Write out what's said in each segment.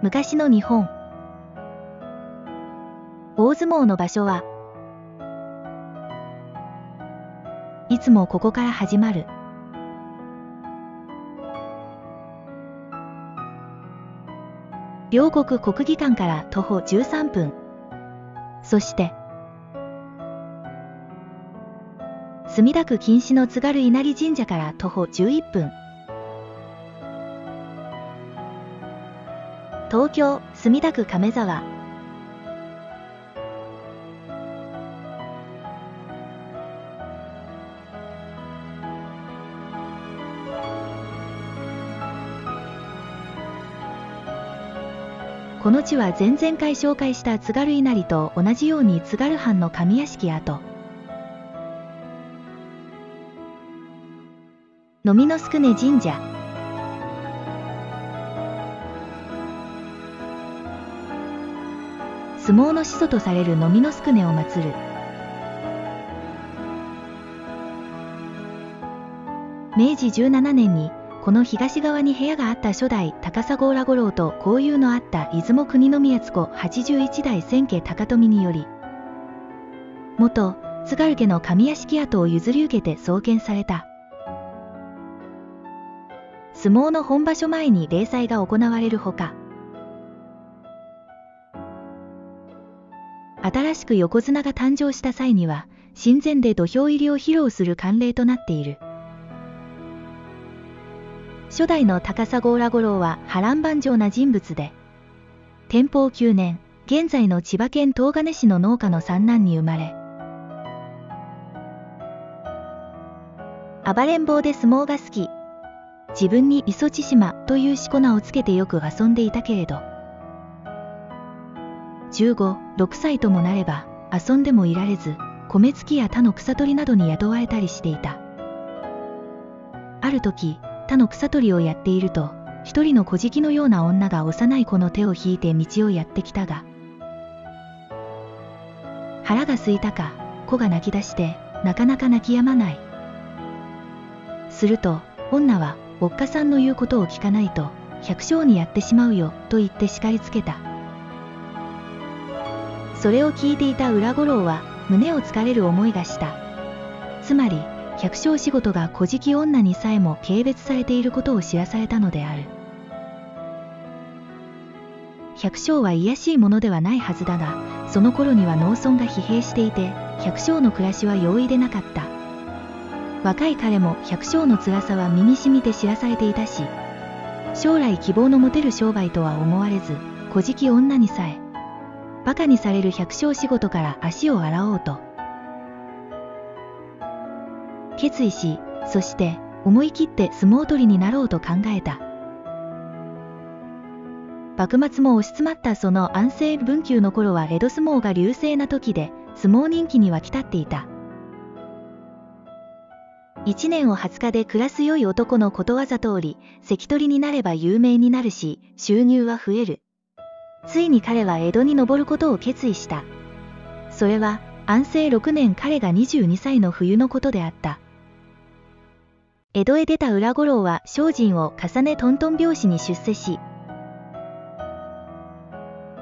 昔の日本。大相撲の場所はいつもここから始まる。両国国技館から徒歩13分。そして墨田区錦糸の津軽稲荷神社から徒歩11分。東京墨田区亀沢。この地は前々回紹介した津軽稲荷と同じように津軽藩の上屋敷跡。野見の宿根神社。相撲の始祖とされる野見の宿根を祀る。明治17年にこの東側に部屋があった初代高砂浦五郎と交友のあった出雲国宮津子81代千家高富により元津軽家の上屋敷跡を譲り受けて創建された。相撲の本場所前に例祭が行われるほか、新しく横綱が誕生した際には神前で土俵入りを披露する慣例となっている。初代の高砂浦五郎は波乱万丈な人物で、天保9年、現在の千葉県東金市の農家の三男に生まれ、暴れん坊で相撲が好き、自分に磯千島というしこ名をつけてよく遊んでいたけれど、15、6歳ともなれば遊んでもいられず、米付きや他の草取りなどに雇われたりしていた。ある時、他の草取りをやっていると、一人の小じのような女が幼い子の手を引いて道をやってきたが、腹が空いたか、子が泣き出して、なかなか泣き止まない。すると、女は、おっかさんの言うことを聞かないと、百姓にやってしまうよ、と言って叱りつけた。それを聞いていた浦五郎は、胸をつかれる思いがした。つまり、百姓仕事が小じ女にさえも軽蔑されていることを知らされたのである。百姓は卑しいものではないはずだが、その頃には農村が疲弊していて、百姓の暮らしは容易でなかった。若い彼も百姓の辛さは身に染みて知らされていたし、将来希望の持てる商売とは思われず、小じ女にさえ、馬鹿にされる百姓仕事から足を洗おうと、決意し、そして思い切って相撲取りになろうと考えた。幕末も押し詰まったその安政文久の頃は江戸相撲が隆盛な時で、相撲人気に沸き立っていた。1年を20日で暮らす良い男のことわざ通り、関取になれば有名になるし、収入は増える。ついに彼は江戸に上ることを決意した。それは安政6年彼が22歳の冬のことであった。江戸へ出た浦五郎は精進を重ねとんとん拍子に出世し、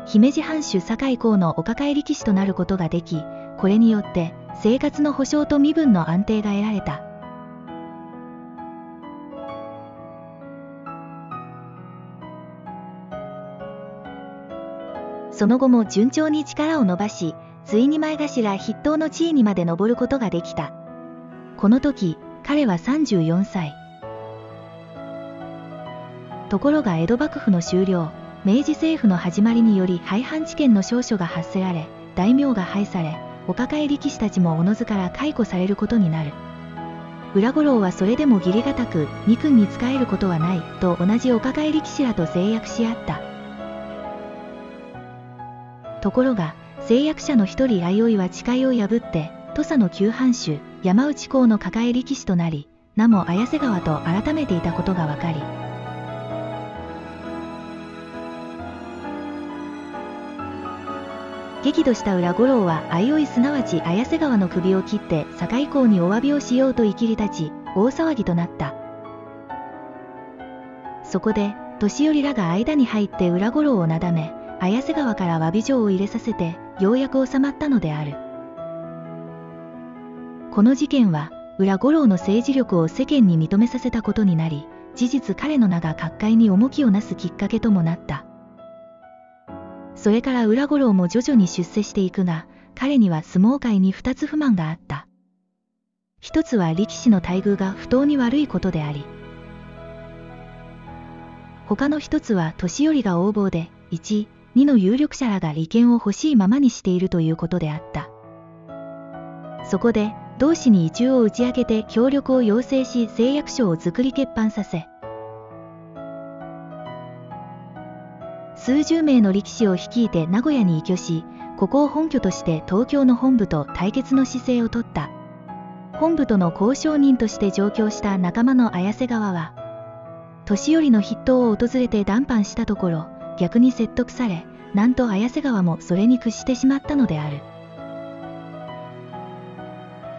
姫路藩主堺公のお抱え力士となることができ、これによって生活の保障と身分の安定が得られた。その後も順調に力を伸ばし、ついに前頭筆頭の地位にまで上ることができた。この時、彼は34歳。ところが江戸幕府の終了、明治政府の始まりにより廃藩置県の詔書が発せられ、大名が廃され、お抱え力士たちもおのずから解雇されることになる。浦五郎はそれでも義理がたく、二君に仕えることはない、と同じお抱え力士らと誓約し合った。ところが、誓約者の一人相生は誓いを破って、土佐の旧藩主、山内公の抱え力士となり、名も綾瀬川と改めていたことが分かり、激怒した浦五郎は相生すなわち綾瀬川の首を切って堺公にお詫びをしようといきり立ち、大騒ぎとなった。そこで、年寄らが間に入って裏五郎をなだめ、綾瀬川から詫び状を入れさせて、ようやく収まったのである。この事件は、裏五郎の政治力を世間に認めさせたことになり、事実彼の名が各界に重きをなすきっかけともなった。それから裏五郎も徐々に出世していくが、彼には相撲界に2つ不満があった。一つは力士の待遇が不当に悪いことであり、他の一つは年寄りが横暴で、1、2の有力者らが利権を欲しいままにしているということであった。そこで、同志に意中を打ち明けて協力を要請し誓約書を作り決版させ、数十名の力士を率いて名古屋に移居し、ここを本拠として東京の本部と対決の姿勢をとった。本部との交渉人として上京した仲間の綾瀬川は、年寄りの筆頭を訪れて談判したところ、逆に説得され、なんと綾瀬川もそれに屈してしまったのである。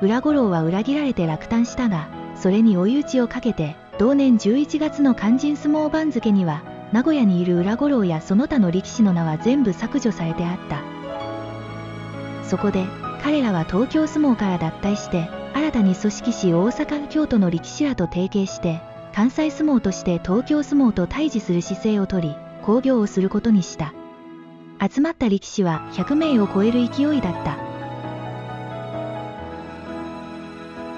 裏五郎は裏切られて落胆したが、それに追い打ちをかけて、同年11月の肝心相撲番付には、名古屋にいる裏五郎やその他の力士の名は全部削除されてあった。そこで、彼らは東京相撲から脱退して、新たに組織し大阪、京都の力士らと提携して、関西相撲として東京相撲と対峙する姿勢をとり、興行をすることにした。集まった力士は100名を超える勢いだった。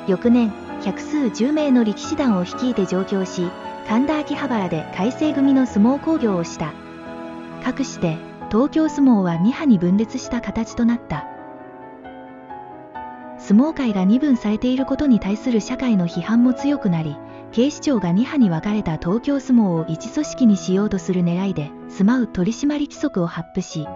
翌年、百数十名の力士団を率いて上京し、神田秋葉原で改正組の相撲興行をした。かくして、東京相撲は2派に分裂した形となった。相撲界が二分されていることに対する社会の批判も強くなり、警視庁が2派に分かれた東京相撲を一組織にしようとする狙いで、住まう取締規則を発布し、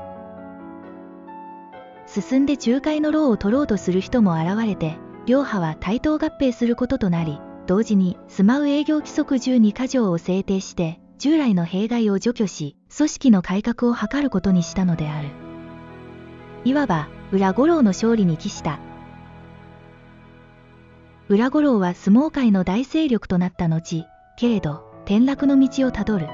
進んで仲介の労を取ろうとする人も現れて、両派は対等合併することとなり、同時に住まう営業規則12か条を制定して、従来の弊害を除去し、組織の改革を図ることにしたのである。いわば、裏五郎の勝利に帰した。裏五郎は相撲界の大勢力となった後、けれど、転落の道をたどる。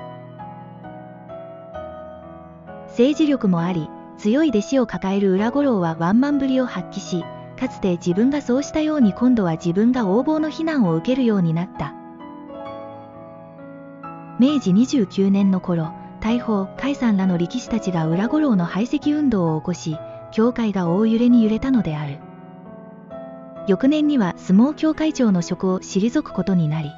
政治力もあり、強い弟子を抱える裏五郎はワンマンぶりを発揮し、かつて自分がそうしたように今度は自分が横暴の非難を受けるようになった。明治29年の頃、大砲、甲斐さんらの力士たちが裏五郎の排斥運動を起こし、協会が大揺れに揺れたのである。翌年には相撲協会長の職を退くことになり、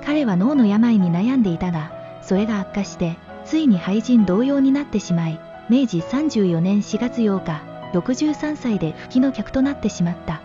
彼は脳の病に悩んでいたが、それが悪化して、ついに廃人同様になってしまい、明治34年4月8日、63歳で不帰の客となってしまった。